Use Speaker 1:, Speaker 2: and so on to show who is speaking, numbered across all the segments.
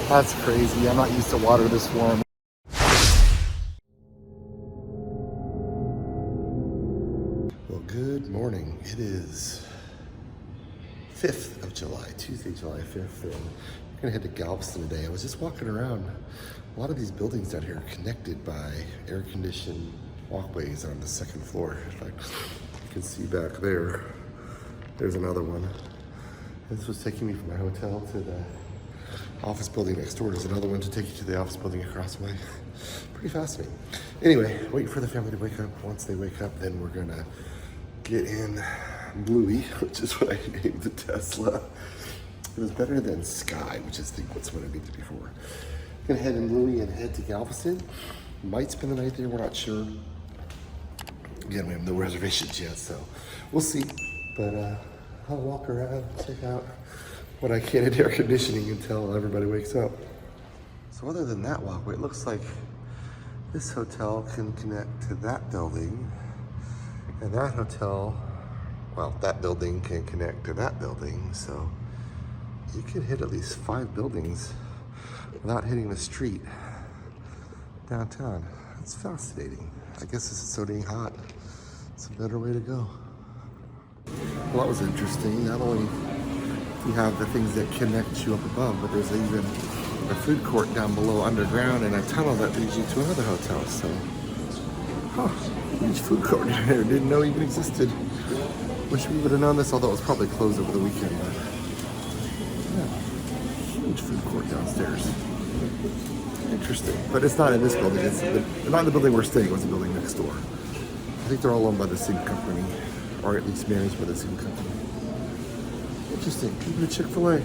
Speaker 1: That's crazy. I'm not used to water this warm. Well, good morning. It is 5th of July, Tuesday, July 5th. And we're gonna head to Galveston today. I was just walking around. A lot of these buildings down here are connected by air-conditioned walkways on the second floor. In fact, you can see back there, there's another one. This was taking me from my hotel to the office building next door. There's another one to take you to the office building across the way. Pretty fascinating. Anyway, waiting for the family to wake up. Once they wake up, then we're gonna get in Bluey, which is what I named the Tesla. It was better than Sky, which is what's what I named it before. Gonna head in Bluey and head to Galveston. Might spend the night there, we're not sure. Again, we have no reservations yet, so we'll see. But I'll walk around, check out what I can in air conditioning until everybody wakes up. So other than that walkway, it looks like this hotel can connect to that building, and that hotel, well, that building can connect to that building, so you could hit at least 5 buildings without hitting the street downtown. That's fascinating. I guess this is so dang hot. It's a better way to go. Well, that was interesting. Not only do you have the things that connect you up above, but there's even a food court down below underground and a tunnel that leads you to another hotel. So, huge food court in there. Didn't know even existed. Wish we would have known this, although it was probably closed over the weekend. But yeah, huge food court downstairs. Interesting, but it's not in this building. It's not in the building we're staying. It's the building next door. I think they're all owned by the same company, or at least managed by the same company. Interesting. Even a Chick-fil-A.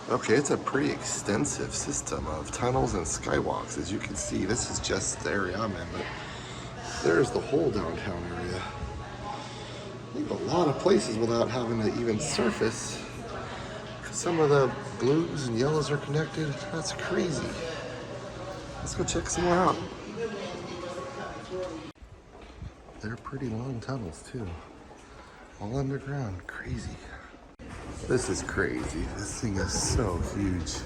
Speaker 1: Okay, it's a pretty extensive system of tunnels and skywalks. As you can see, this is just the area I'm in, but there's the whole downtown area. I think a lot of places without having to even surface. Some of the blues and yellows are connected. That's crazy. Let's go check some more out. They're pretty long tunnels too. All underground. Crazy. This is crazy. This thing is so huge.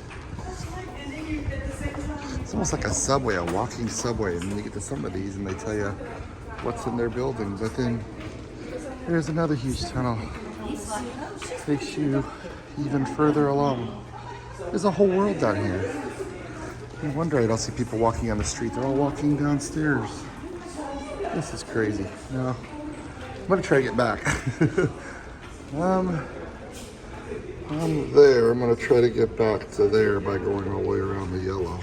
Speaker 1: It's almost like a subway, a walking subway. And then you get to some of these and they tell you what's in their building. But then there's another huge tunnel. Takes you even further along. There's a whole world down here. No wonder I don't see people walking on the street. They're all walking downstairs. This is crazy. No, I'm gonna try to get back. I'm there. I'm gonna try to get back to there by going all the way around the yellow.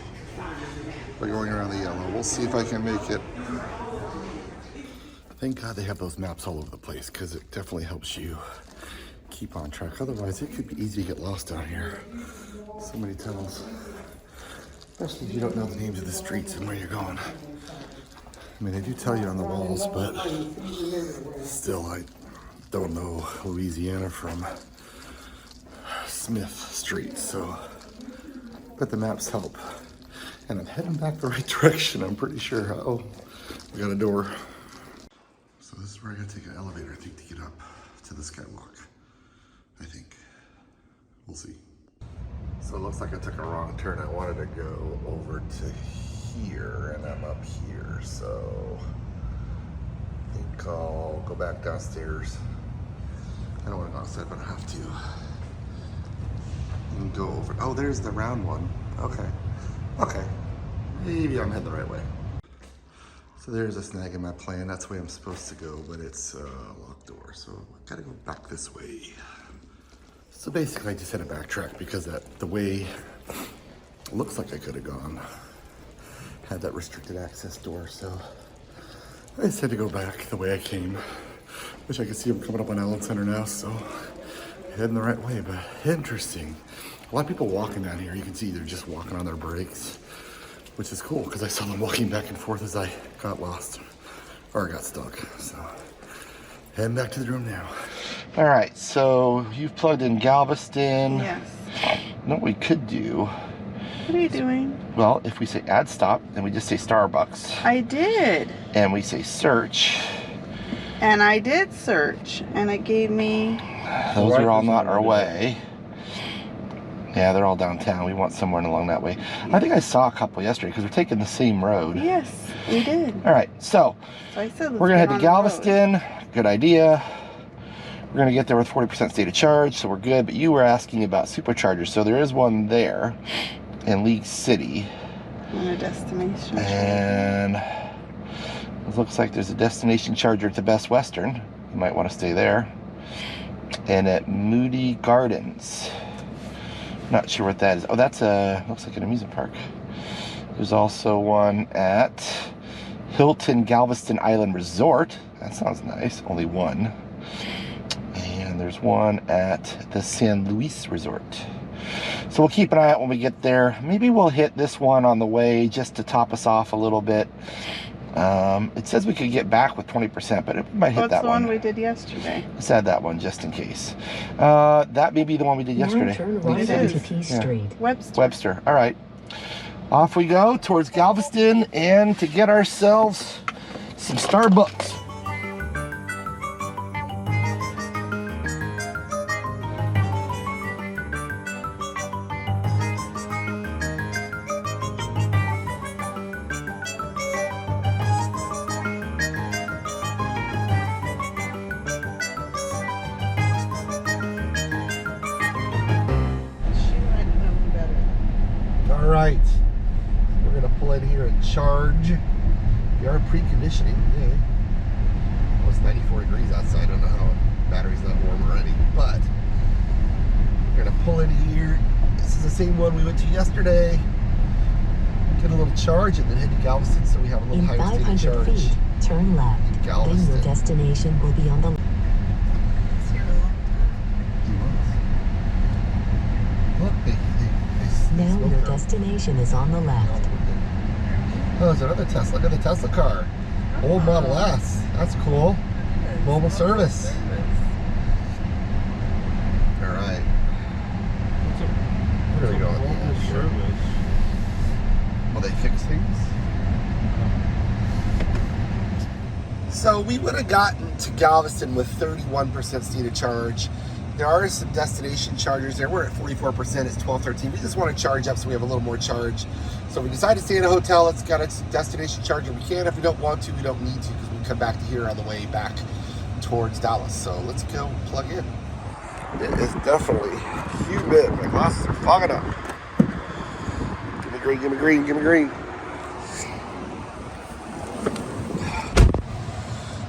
Speaker 1: We'll see if I can make it. Thank God they have those maps all over the place, because it definitely helps you keep on track. Otherwise, it could be easy to get lost down here. So many tunnels. Especially if you don't know the names of the streets and where you're going. I mean, they do tell you on the walls, but still, I don't know Louisiana from Smith Street, so but the maps help. And I'm heading back the right direction, I'm pretty sure. Oh, we got a door. So this is where I gotta take an elevator, I think, to get up to the skywalk. I think. We'll see. So it looks like I took a wrong turn. I wanted to go over to here, and I'm up here, so I think I'll go back downstairs. I don't want to go outside, but I have to. And go over. Oh, there's the round one. Okay. Maybe I'm heading the right way. So there's a snag in my plan. That's the way I'm supposed to go, but it's a locked door, so I gotta go back this way. So basically I just had to backtrack because the way it looks like I could have gone had that restricted access door, so I just had to go back the way I came. Wish I could see them coming up on Allen Center now, so heading the right way, but interesting. A lot of people walking down here. You can see they're just walking on their brakes, which is cool because I saw them walking back and forth as I got lost or got stuck. So heading back to the room now. All right, so you've plugged in Galveston.
Speaker 2: Yes.
Speaker 1: What we could do.
Speaker 2: What are you doing?
Speaker 1: Well, if we say add stop, then we just say Starbucks.
Speaker 2: I did.
Speaker 1: And we say search.
Speaker 2: And I did search, and it gave me...
Speaker 1: Those are all not our way. Yeah, they're all downtown. We want somewhere along that way. I think I saw a couple yesterday because we're taking the same road.
Speaker 2: Yes, we did.
Speaker 1: All right, so
Speaker 2: I said
Speaker 1: we're going to head to Galveston. Good idea. We're going to get there with 40% state of charge, so we're good. But you were asking about superchargers. So there is one there in League City.
Speaker 2: And a destination.
Speaker 1: And it looks like there's a destination charger at the Best Western. You might want to stay there. And at Moody Gardens. Not sure what that is. Oh, that's looks like an amusement park. There's also one at Hilton Galveston Island Resort. That sounds nice. Only one. And there's one at the San Luis Resort. So we'll keep an eye out when we get there. Maybe we'll hit this one on the way just to top us off a little bit. It says we could get back with 20%, but it might hit that one.
Speaker 2: What's the one we did yesterday?
Speaker 1: Let's add that one just in case. That may be the one we did yesterday.
Speaker 3: Turn right onto T Street.
Speaker 2: Webster.
Speaker 1: All right. Off we go towards Galveston and to get ourselves some Starbucks. All right, we're gonna pull in here and charge. We are preconditioning today. Well, it's 94 degrees outside. I don't know how the battery's not warm already, but we're gonna pull in here. This is the same one we went to yesterday. Get a little charge and then head to Galveston so we have a little higher state of
Speaker 3: 500
Speaker 1: charge.
Speaker 3: feet, turn left.
Speaker 1: Galveston.
Speaker 3: Then your destination will be on the left.
Speaker 1: Look,
Speaker 3: Now your destination is on the left.
Speaker 1: Oh, there's another Tesla. Look at the Tesla car. Old Model S. That's cool. Mobile service. All right. Where are we going?
Speaker 4: Mobile service.
Speaker 1: Will they fix things? So we would have gotten to Galveston with 31% state of charge. There are some destination chargers there. We're at 44%. It's 12:13. We just want to charge up so we have a little more charge. So we decided to stay in a hotel. It's got a destination charger. We can if we don't want to. We don't need to because we can come back to here on the way back towards Dallas. So let's go plug in. It is definitely humid. My glasses are fogging up. Give me green, give me green, give me green.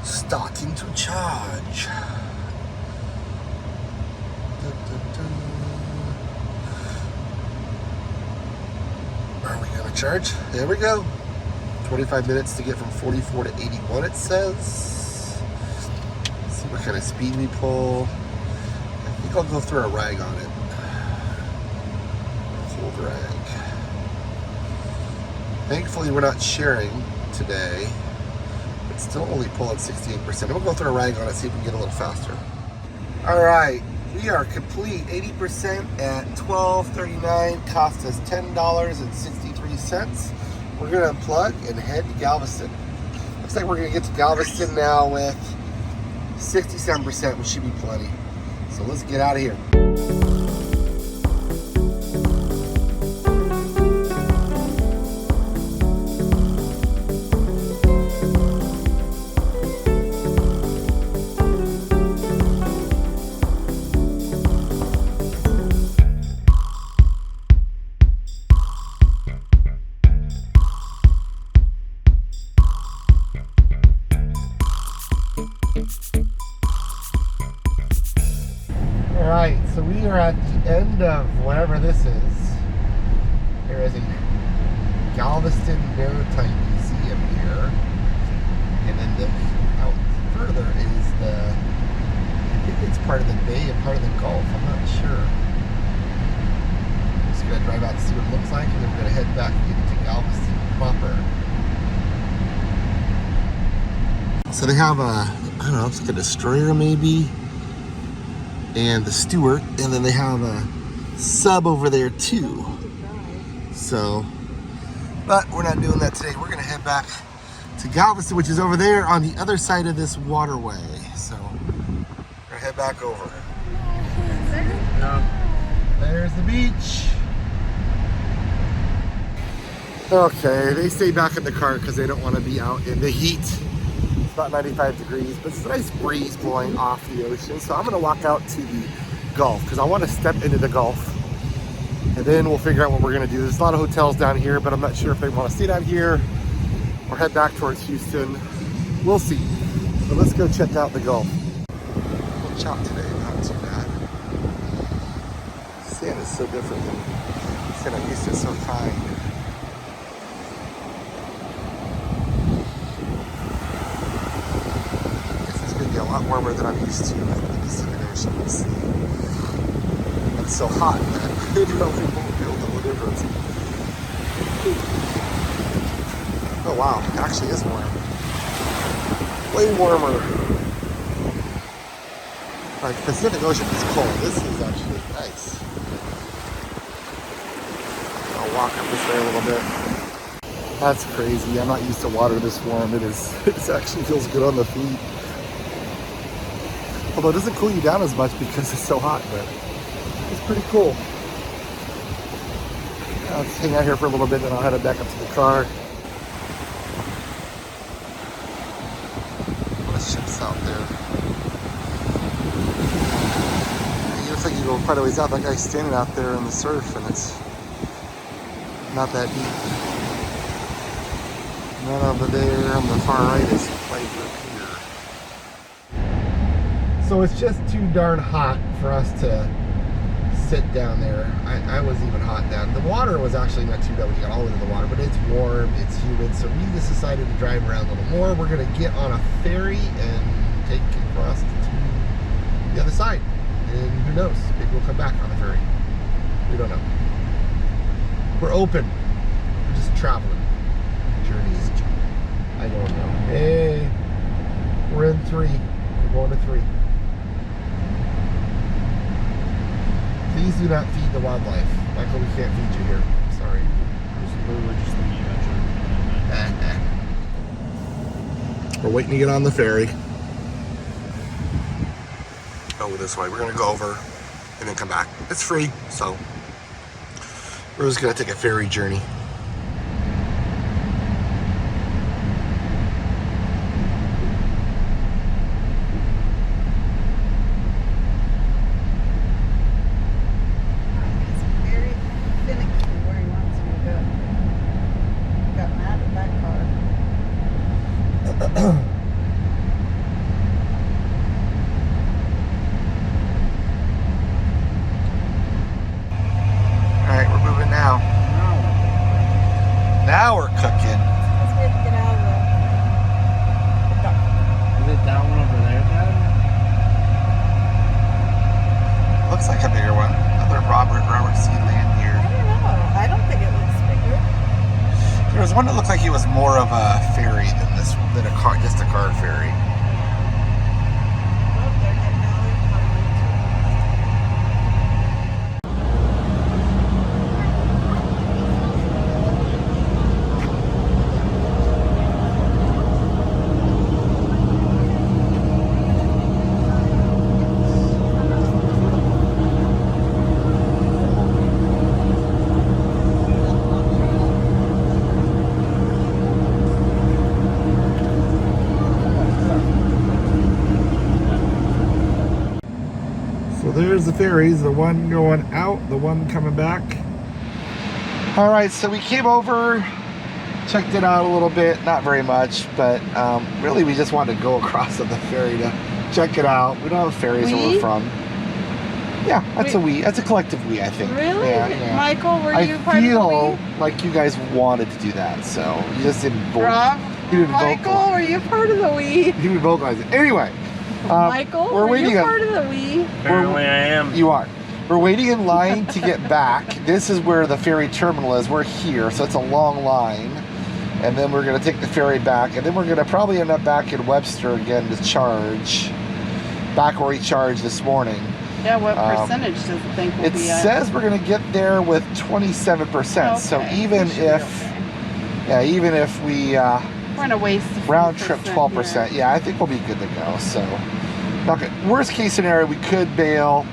Speaker 1: Starting to charge. Are we gonna charge? There we go. 25 minutes to get from 44 to 81, it says. Let's see what kind of speed we pull. I think I'll go through a rag on it. Cold rag. Thankfully, we're not sharing today. It's still only pulling 68%. We'll go through a rag on it, see if we can get a little faster. All right, we are complete. 80% at $12.39. Cost us $10.63. We're gonna unplug and head to Galveston. Looks like we're gonna get to Galveston now with 67%, which should be plenty. So let's get out of here. Alright, so we are at the end of whatever this is. There is a Galveston Maritime Museum here. And then out further is the, I think it's part of the bay and part of the Gulf, I'm not sure. Just gonna drive out to see what it looks like and then we're gonna head back into Galveston proper. So they have a, I don't know, it's like a destroyer maybe, and the Stewart, and then they have a sub over there too. So, but we're not doing that today. We're gonna head back to Galveston, which is over there on the other side of this waterway. So, we're gonna head back over.
Speaker 4: Yeah.
Speaker 1: There's the beach. Okay, they stay back in the car because they don't want to be out in the heat. It's about 95 degrees, but it's a nice breeze blowing off the ocean. So I'm gonna walk out to the Gulf because I want to step into the Gulf. And then we'll figure out what we're gonna do. There's a lot of hotels down here, but I'm not sure if they want to stay down here or head back towards Houston. We'll see. So let's go check out the Gulf. We'll chop today, not too bad. Sand is so different than sand I'm used to, so fine. This is gonna be a lot warmer than I'm used to in the Pacific Ocean. We'll see. It's so hot that I probably won't be able to know the difference. Oh wow, it actually is warm. Way warmer. Like Pacific Ocean is cold. This is actually nice. I'll walk up this way a little bit. That's crazy. I'm not used to water this warm. It actually feels good on the feet. Although it doesn't cool you down as much because it's so hot, but it's pretty cool. Let's hang out here for a little bit, then I'll head back up to the car. What a ship's out there. It looks like you go quite a ways out. That guy's standing out there in the surf, and it's not that deep. None over there on the far right is right up here. So it's just too darn hot for us to sit down there. I was even hot down. The water was actually not too bad when you got all into the water, but it's warm, it's humid, so we just decided to drive around a little more. We're gonna get on a ferry and take it across to the other side. And who knows, maybe we'll come back on the ferry. We don't know. We're open. We're just traveling. Journeys. I don't know. Hey, we're in 3. We're going to 3. Please do not feed the wildlife. Michael, we can't feed you here. Sorry. We're waiting to get on the ferry. Over this way. We're going to go over and then come back. It's free, so we're just going to take a ferry journey. Alright, we're moving now. Now we're cooking.
Speaker 2: Let's get out of the dock.
Speaker 4: Is it that one over there, Dad?
Speaker 1: Looks like a bigger one. Another Robert C. Lanier.
Speaker 2: I don't know. I don't think it looks bigger.
Speaker 1: There was one that looked like it was more of a ferry than a car, just a car ferry.
Speaker 2: Oh, they're getting out of their car.
Speaker 1: There's the ferries, the one going out, the one coming back. All right, so we came over, checked it out a little bit, not very much, but really we just wanted to go across on the ferry to check it out. We don't have ferries where we're from. Yeah, that's that's a collective we, I think.
Speaker 2: Really?
Speaker 1: Yeah.
Speaker 2: Michael, were you part
Speaker 1: I
Speaker 2: of the
Speaker 1: feel like you guys wanted to do that, so you just didn't vote.
Speaker 2: Rob?
Speaker 1: You didn't
Speaker 2: Michael, were you part of the we?
Speaker 1: You didn't vocalize it. Anyway.
Speaker 2: Michael, were you part of the we?
Speaker 4: Apparently I am.
Speaker 1: You are. We're waiting in line to get back. This is where the ferry terminal is. We're here, so it's a long line. And then we're going to take the ferry back. And then we're going to probably end up back in Webster again to charge. Back where we charged this morning.
Speaker 2: Yeah, what percentage does it think we'll
Speaker 1: it
Speaker 2: be at?
Speaker 1: says we're going to get there with 27%.
Speaker 2: Okay,
Speaker 1: So even if we
Speaker 2: we're gonna waste a few
Speaker 1: round trip
Speaker 2: percent
Speaker 1: 12%, yeah, I think we'll be good to go. So, okay. Worst case scenario, we could bail,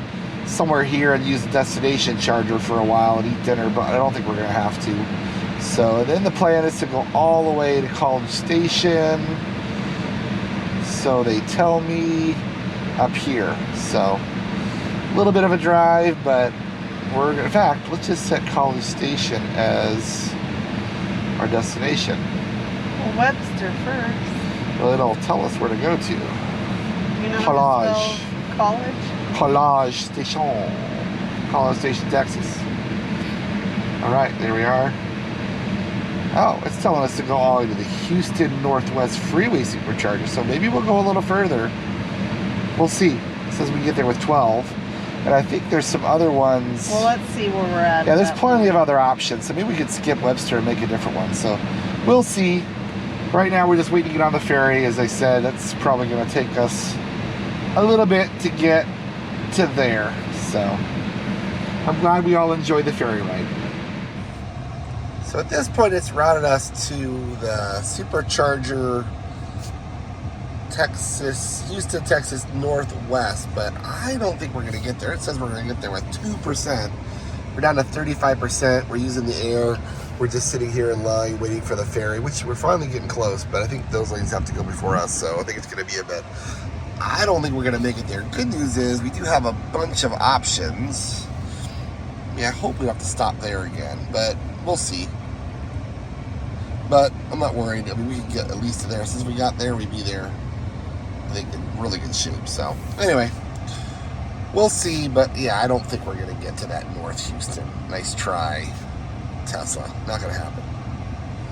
Speaker 1: somewhere here and use the destination charger for a while and eat dinner, but I don't think we're gonna have to. So then the plan is to go all the way to College Station. So they tell me up here. So a little bit of a drive, but we're gonna, in fact, let's just set College Station as our destination.
Speaker 2: Well, Webster first.
Speaker 1: Well, it'll tell us where to go to.
Speaker 2: You know
Speaker 1: College.
Speaker 2: how to spell college?
Speaker 1: College Station. College Station, Texas. All right, there we are. Oh, it's telling us to go all the way to the Houston Northwest Freeway Supercharger. So maybe we'll go a little further. We'll see. It says we can get there with 12. And I think there's some other ones.
Speaker 2: Well, let's see where we're at.
Speaker 1: Yeah, there's plenty of other options. So maybe we could skip Webster and make a different one. So we'll see. Right now, we're just waiting to get on the ferry. As I said, that's probably going to take us a little bit to get to there. So I'm glad we all enjoyed the ferry ride. So at this point, it's routed us to the Supercharger, Houston, Texas Northwest, but I don't think we're going to get there. It says we're going to get there with 2%. We're down to 35%. We're using the air. We're just sitting here in line waiting for the ferry, which we're finally getting close, but I think those lanes have to go before us, so I think it's going to be a bit. I don't think we're going to make it there. Good news is we do have a bunch of options. Yeah, I hope we don't have to stop there again, but we'll see. But I'm not worried. I mean, we can get at least to there. Since we got there, we'd be there, I think, in really good shape. So, anyway, we'll see. But, yeah, I don't think we're going to get to that North Houston. Nice try, Tesla. Not going to happen.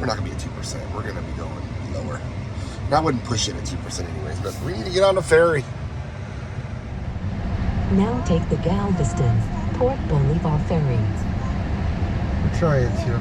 Speaker 1: We're not going to be at 2%. We're going to be going lower. And I wouldn't push it at 2% anyways, but we need to get on the ferry.
Speaker 3: Now take the Galveston, Port Bolivar ferry.
Speaker 1: We're trying to.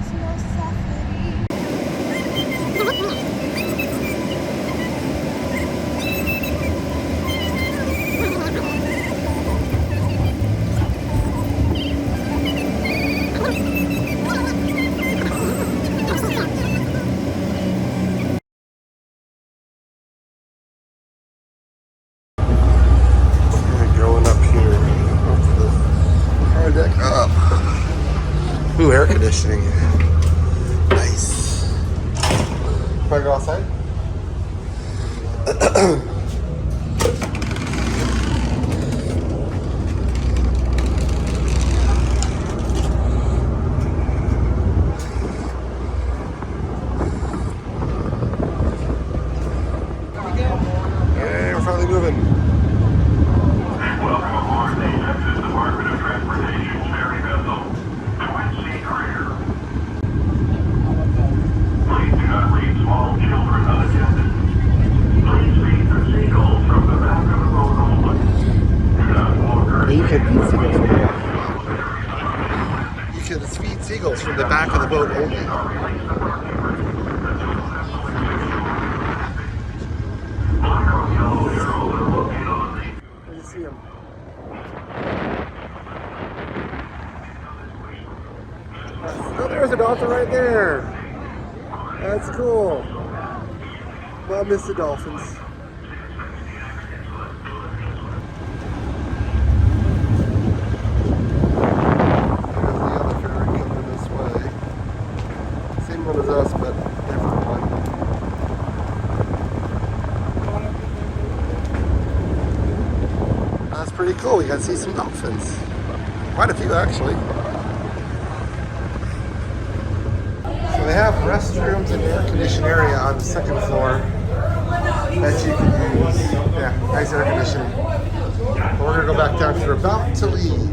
Speaker 1: Ooh, air conditioning. Nice. Can I go outside? Hey, we're finally moving.
Speaker 5: Welcome aboard the Texas Department of Transportation's ferry vessel, Twin Sea Carrier. Please do not leave small children unattended. Please feed the seagulls from the back of the boat only. Do not walk or
Speaker 1: You can feed seagulls from the back. You can feed seagulls from the back of the boat only. Where do you see them? Oh, there's a dolphin right there. That's cool. Well, I miss the dolphins. There's the other ferry coming this way. Same one as us, but different one. That's pretty cool. We got to see some dolphins. Quite a few, actually. So they have restrooms and air conditioning area on the second floor that you can use. Yeah, nice air conditioning. But we're gonna go back down because we're about to leave.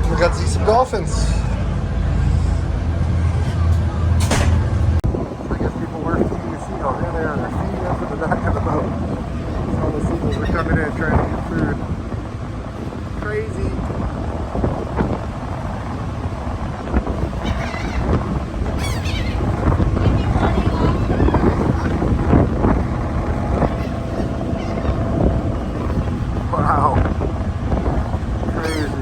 Speaker 1: We got to see some dolphins. So I guess people were feeding the seagulls. There they are. They're feeding up in the back of the boat. So all the seagulls are coming in trying to get food. Crazy. Wow. Crazy.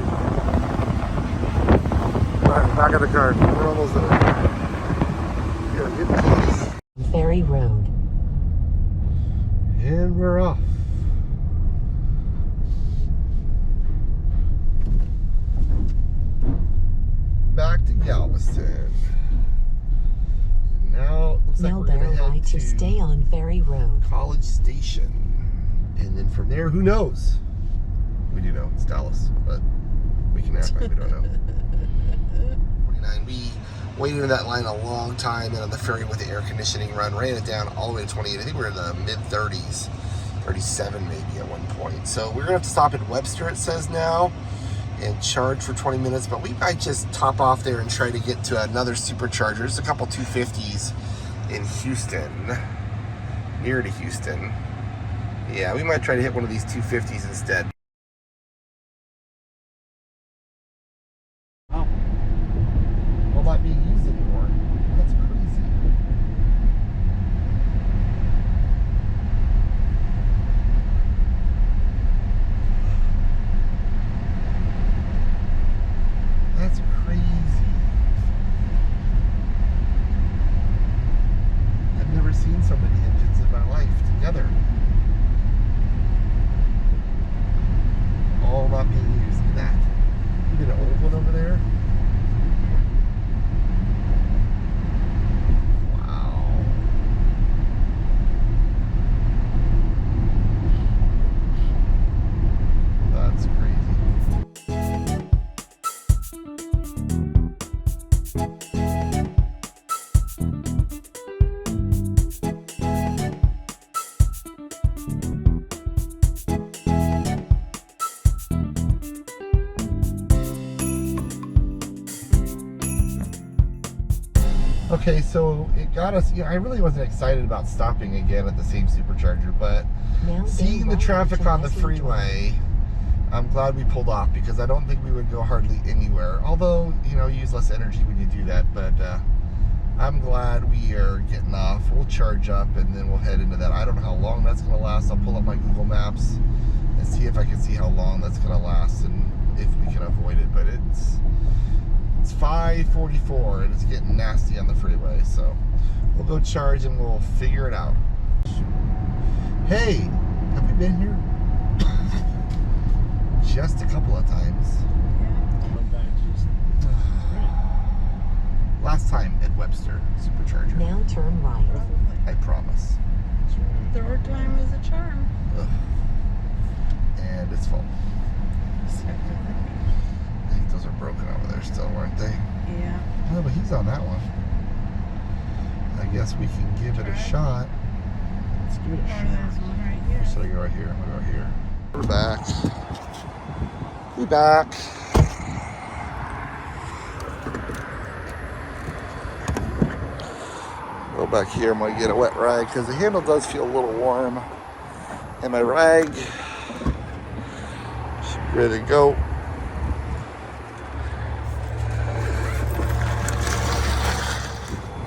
Speaker 1: Right, back of the car. We're almost there. We gotta get close.
Speaker 3: Ferry Road.
Speaker 1: And we're off. Galveston. Now it looks like
Speaker 3: Now
Speaker 1: we're gonna
Speaker 3: bear
Speaker 1: head
Speaker 3: right to stay on Ferry Road.
Speaker 1: College Station, and then from there, who knows? We do know it's Dallas, but we can act like we don't know. 49. We waited in that line a long time, and on the ferry with the air conditioning run, ran it down all the way to 28. I think we're in the mid 30s, 37 maybe at one point. So we're gonna have to stop in Webster, it says now, and charge for 20 minutes, but we might just top off there and try to get to another supercharger. There's a couple 250s in Houston, near to Houston. Yeah, we might try to hit one of these 250s instead.
Speaker 4: Oh.
Speaker 1: Well, not being used anymore. That's crazy. That's crazy. I've never seen so many engines in my life together. All not being used. Look at that. Even an old one over there. Wow. That's crazy. Okay, so it got us, I really wasn't excited about stopping again at the same supercharger, but
Speaker 3: Now
Speaker 1: seeing the
Speaker 3: bear right
Speaker 1: traffic
Speaker 3: to
Speaker 1: on the
Speaker 3: Leslie
Speaker 1: freeway, I'm glad we pulled off, because I don't think we would go hardly anywhere. Although, use less energy when you do that, but I'm glad we are getting off. We'll charge up and then we'll head into that. I don't know how long that's going to last. I'll pull up my Google Maps and see if I can see how long that's going to last and if we can avoid it, but it's 5:44 and it's getting nasty on the freeway, so we'll go charge and we'll figure it out. Hey, have we been here? Just a couple of times. Last time at Webster Supercharger.
Speaker 3: Now turn right.
Speaker 1: I promise.
Speaker 2: Third time is a charm.
Speaker 1: Ugh. And it's full. I think those are broken over there still, weren't they?
Speaker 2: Yeah.
Speaker 1: Oh, but he's on that one. I guess we can give it a shot. Let's give it a
Speaker 2: Or
Speaker 1: shot.
Speaker 2: there's one right here.
Speaker 1: Or should I go right here? I'm gonna go here. We're back. We back. Go back here. I'm gonna get a wet rag because the handle does feel a little warm. And my rag should be ready to go.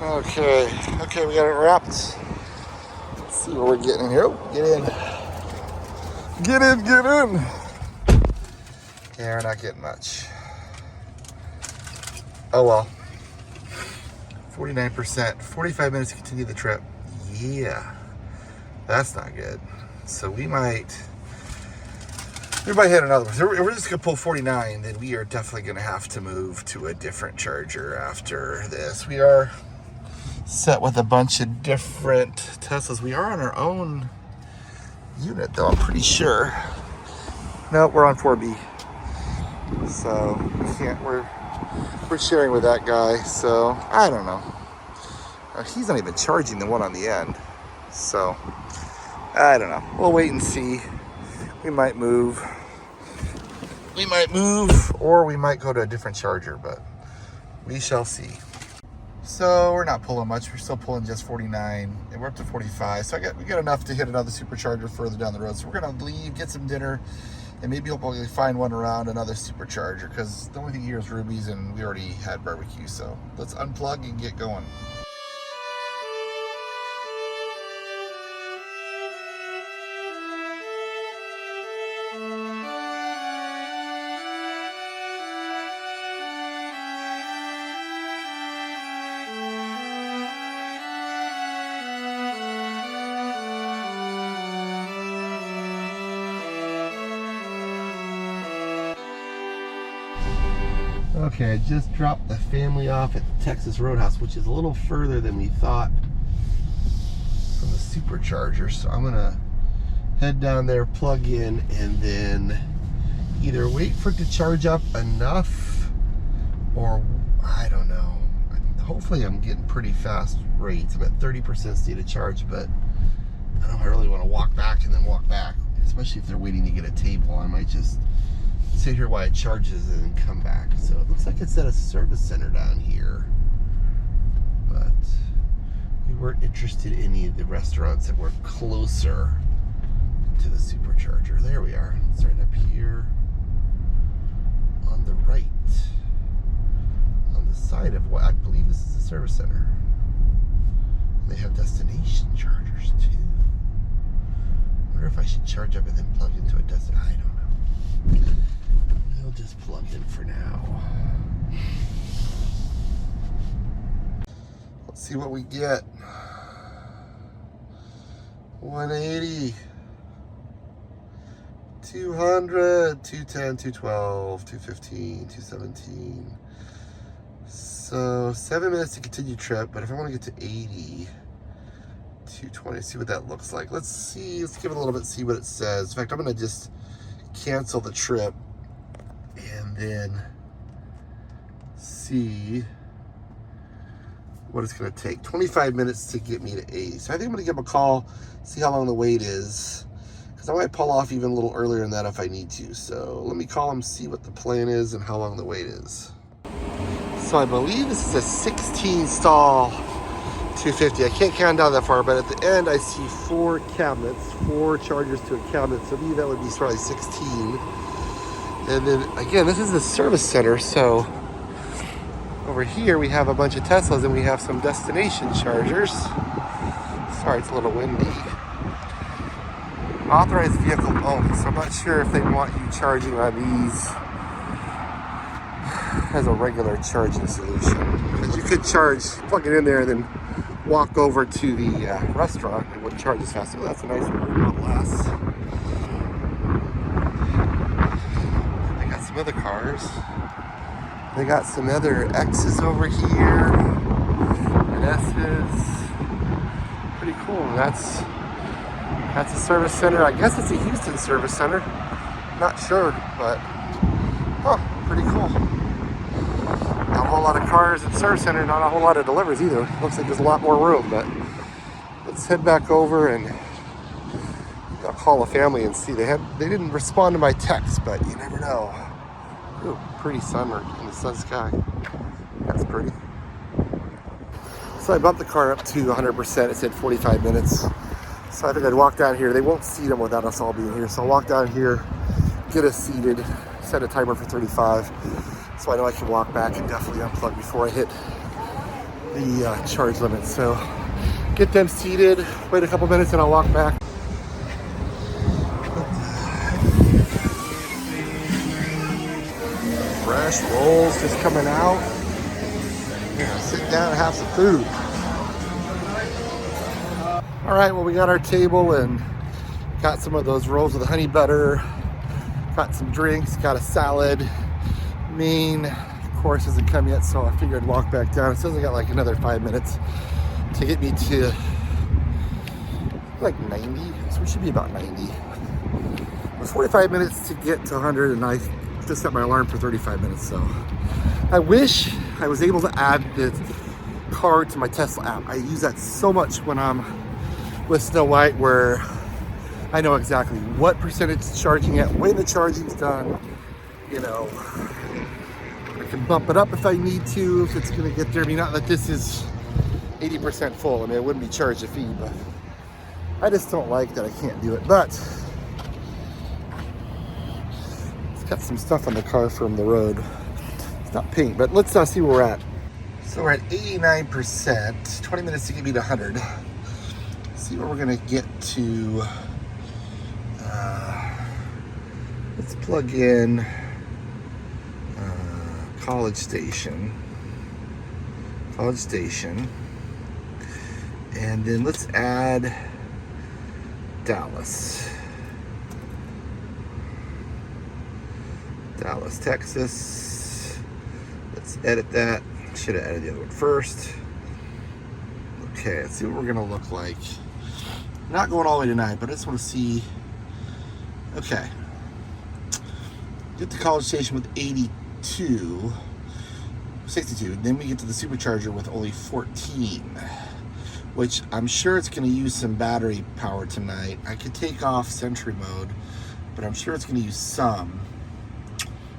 Speaker 1: Okay, we got it wrapped. Let's see what we're getting in here. Oh, get in. Get in. Yeah, we're not getting much. Oh well. 49%, 45 minutes to continue the trip. Yeah, that's not good. So we might hit another one. So we're just gonna pull 49, then we are definitely gonna have to move to a different charger after this. We are set with a bunch of different Teslas. We are on our own unit though, I'm pretty sure. No, we're on 4B. So we can't, we're sharing with that guy, so I don't know. He's not even charging the one on the end. So I don't know. We'll wait and see. We might move. Or we might go to a different charger, but we shall see. So we're not pulling much. We're still pulling just 49, and we're up to 45. So we got enough to hit another supercharger further down the road. So we're gonna leave, get some dinner, and maybe hopefully find one around another supercharger, because the only thing here is Ruby's, and we already had barbecue. So let's unplug and get going. Okay, I just dropped the family off at Texas Roadhouse, which is a little further than we thought from the supercharger. So I'm gonna head down there, plug in, and then either wait for it to charge up enough, or I don't know. Hopefully I'm getting pretty fast rates. I'm at 30% state of charge, but I don't really want to walk back and then walk back, especially if they're waiting to get a table. I might just sit here while it charges and then come back. So it looks like it's at a service center down here, but we weren't interested in any of the restaurants that were closer to the supercharger. There we are. It's right up here on the right, on the side of what I believe this is a service center. And they have destination chargers too. I wonder if I should charge up and then plug into a destination. I don't know. We'll just plug in for now. Let's see what we get. 180, 200, 210, 212, 215, 217. So 7 minutes to continue trip, but if I want to get to 80, 220, see what that looks like. Let's see, let's give it a little bit, see what it says. In fact, I'm going to just cancel the trip and then see what it's going to take. 25 minutes to get me to 80. So I think I'm going to give them a call, see how long the wait is, because I might pull off even a little earlier than that if I need to. So let me call them, see what the plan is and how long the wait is. So I believe this is a 16 stall 250. I can't count down that far, but at the end I see 4 cabinets, 4 chargers to a cabinet. So maybe that would be probably 16. And then again, this is the service center. So over here we have a bunch of Teslas and we have some destination chargers. Sorry, it's a little windy. Authorized vehicle only. So I'm not sure if they want you charging on these as a regular charging solution. Because you could charge, plug it in there, and then walk over to the restaurant. It wouldn't charge as fast. Oh, that's a nice one. Model S. They got some other cars. They got some other X's over here, and S's. Pretty cool. That's a service center. I guess it's a Houston service center. Not sure, but pretty cool. Not a whole lot of cars at the service center. Not a whole lot of deliveries either. Looks like there's a lot more room. But let's head back over and I'll call a family and see. They didn't respond to my text, but you never know. Ooh, pretty summer in the sun sky. That's pretty. So I bumped the car up to 100%. It said 45 minutes. So I think I'd walk down here. They won't seat them without us all being here. So I'll walk down here, get us seated, set a timer for 35. So I know I can walk back and definitely unplug before I hit the charge limit. So get them seated, wait a couple minutes, and I'll walk back. Fresh rolls just coming out. Yeah, sit down and have some food. All right, well, we got our table and got some of those rolls with the honey butter, got some drinks, got a salad. Main course hasn't come yet, so I figured I'd walk back down. It says I got like another 5 minutes to get me to like 90, so we should be about 90. It was 45 minutes to get to 100, and I just set my alarm for 35 minutes, so I wish I was able to add the card to my Tesla app. I use that so much when I'm with Snow White, where I know exactly what percentage it's charging at, when the charging's done. You know, I can bump it up if I need to, if it's gonna get there. I mean, not that this is 80% full. I mean, it wouldn't be charged a fee, but I just don't like that I can't do it. But it's got some stuff on the car from the road. It's not paint, but let's see where we're at. So we're at 89%, 20 minutes to get me to 100. See what we're gonna get to. Let's plug in College Station, and then let's add Dallas, Texas. Let's edit that. Should have edited the other one first. Okay, let's see what we're gonna look like. Not going all the way to 9, but I just want to see. Okay. Get to College Station with 62. 62. Then we get to the supercharger with only 14. Which I'm sure it's going to use some battery power tonight. I could take off Sentry mode, but I'm sure it's going to use some.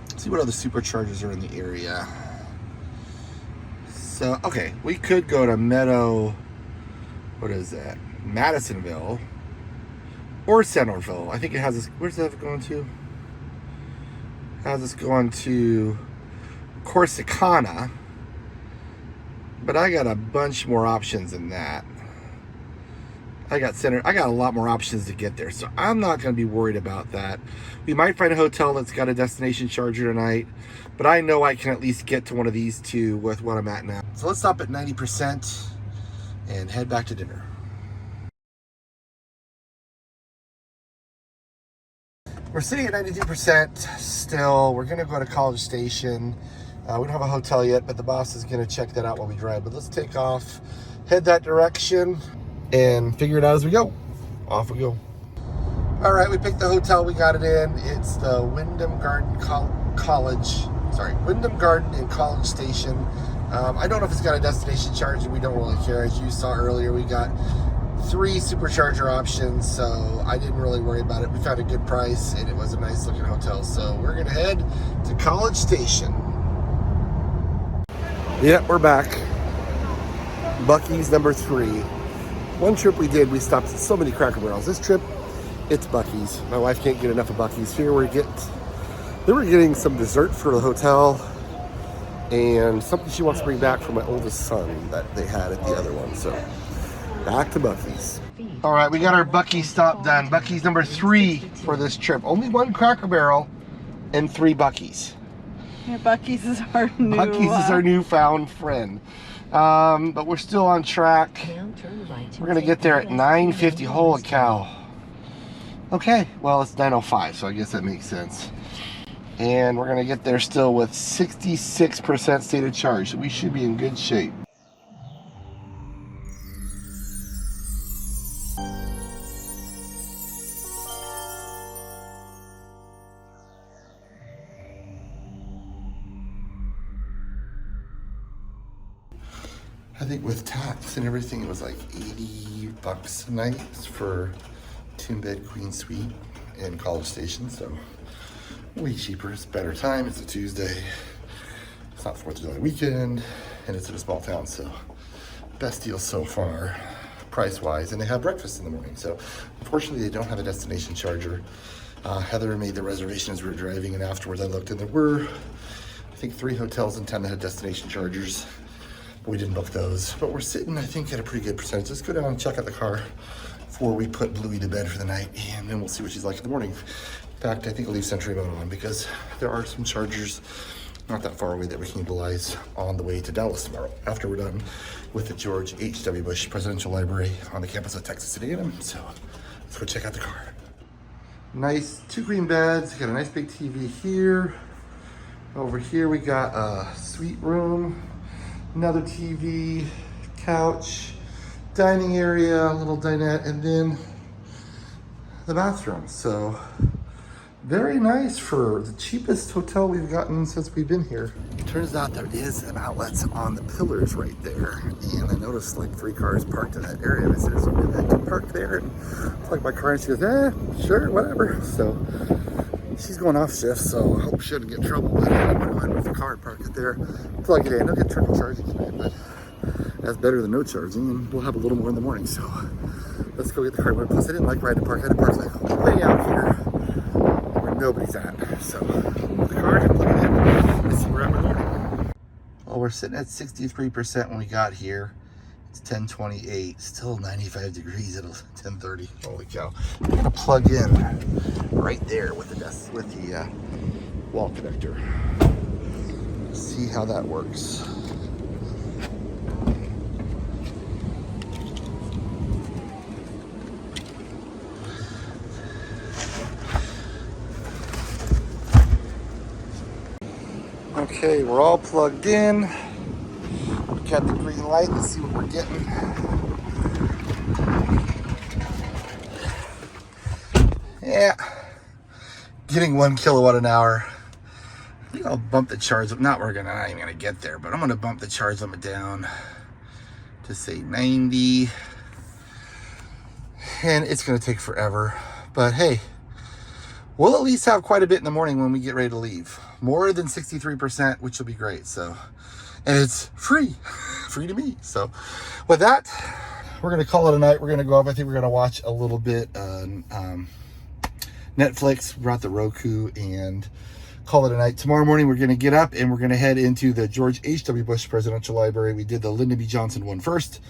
Speaker 1: Let's see what other superchargers are in the area. So, okay, we could go to what is that? Madisonville or Centerville. I think it has this. Where's that going to? It has us going to Corsicana. But I got a bunch more options than that. I got a lot more options to get there, so I'm not going to be worried about that. We might find a hotel that's got a destination charger tonight, but I know I can at least get to one of these two with what I'm at now. So let's stop at 90% and head back to dinner. We're sitting at 92% still. We're going to go to College Station. We don't have a hotel yet, but the boss is going to check that out while we drive. But let's take off, head that direction, and figure it out as we go. Off we go. All right, we picked the hotel. We got it in. It's the Wyndham Garden Wyndham Garden in College Station. I don't know if it's got a destination charge. We don't really care. As you saw earlier, we got 3 supercharger options, so I didn't really worry about it. We found a good price, and it was a nice looking hotel. So we're going to head to College Station. Yeah, we're back. Buc-ee's number 3. One trip we did, we stopped at so many Cracker Barrels. This trip, it's Buc-ee's. My wife can't get enough of Buc-ee's. Here they were getting some dessert for the hotel and something she wants to bring back for my oldest son that they had at the other one. So back to Buc-ee's. All right, we got our Buc-ee's stop done. Buc-ee's number 3 for this trip. Only 1 Cracker Barrel and 3 Buc-ee's.
Speaker 2: Yeah, Buc-ee's is our
Speaker 1: newfound friend. But we're still on track. We're gonna get there at 9:50. Holy cow. Okay, well it's 9:05, so I guess that makes sense. And we're gonna get there still with 66% stated charge, so we should be in good shape. I think with tax and everything, it was like $80 a night for 2-bed queen suite in College Station. So way cheaper. It's a better time. It's a Tuesday. It's not 4th of July weekend, and it's in a small town. So best deal so far, price-wise. And they have breakfast in the morning. So unfortunately, they don't have a destination charger. Heather made the reservation as we were driving, and afterwards I looked, and there were, I think, 3 hotels in town that had destination chargers. We didn't book those, but we're sitting, I think, at a pretty good percentage. Let's go down and check out the car before we put Bluey to bed for the night, and then we'll see what she's like in the morning. In fact, I think I'll leave Sentry mode on because there are some chargers not that far away that we can utilize on the way to Dallas tomorrow after we're done with the George H.W. Bush Presidential Library on the campus of Texas A&M. So let's go check out the car. Nice 2 queen beds. Got a nice big TV here. Over here we got a suite room. Another TV, couch, dining area, a little dinette, and then the bathroom. So very nice for the cheapest hotel we've gotten since we've been here. It turns out there is an outlet on the pillars right there. And I noticed like 3 cars parked in that area. And I said, is somebody that park there? And it's like my car, and she goes, sure, whatever. So she's going off shift, so I hope she doesn't get in trouble. But I'm going to go ahead with the car and park it there. Plug it in. I'll get trickle charging tonight, but that's better than no charging, and we'll have a little more in the morning. So let's go get the car. Plus, I didn't like riding the park. I had to park like way out here where nobody's at. So with the car, plug it in, and see where we're at in the morning. Well, we're sitting at 63% when we got here. It's 10:28, still 95 degrees at 10:30. Holy cow! I'm gonna plug in right there with the wall connector. See how that works. Okay, we're we're all plugged in. We got the green light. Let's see what we're getting. Yeah, getting 1 kilowatt an hour. I think I'll bump the charge. Not even gonna get there, but I'm gonna bump the charge limit down to say 90. And it's gonna take forever, but hey, we'll at least have quite a bit in the morning when we get ready to leave. More than 63%, which will be great. So, and it's free, free to me. So with that, we're gonna call it a night. We're gonna go up. I think we're gonna watch a little bit Netflix, brought the Roku, and call it a night. Tomorrow morning, we're gonna get up and we're gonna head into the George H.W. Bush Presidential Library. We did the Lyndon B. Johnson one first.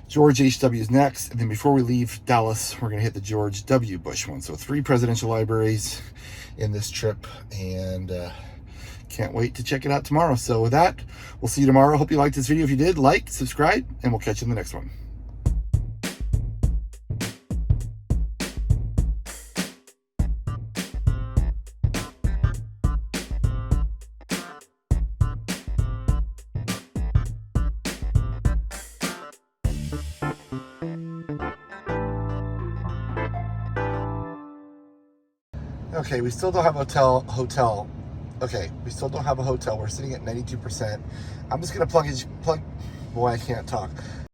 Speaker 1: George H.W. is next, and then before we leave Dallas, we're going to hit the George W. Bush one. So 3 presidential libraries in this trip, and can't wait to check it out tomorrow. So with that, we'll see you tomorrow. Hope you liked this video. If you did, like, subscribe, and we'll catch you in the next one. Okay, we still don't have a hotel. Okay, we still don't have a hotel. We're sitting at 92%. I'm just gonna plug. Boy, I can't talk.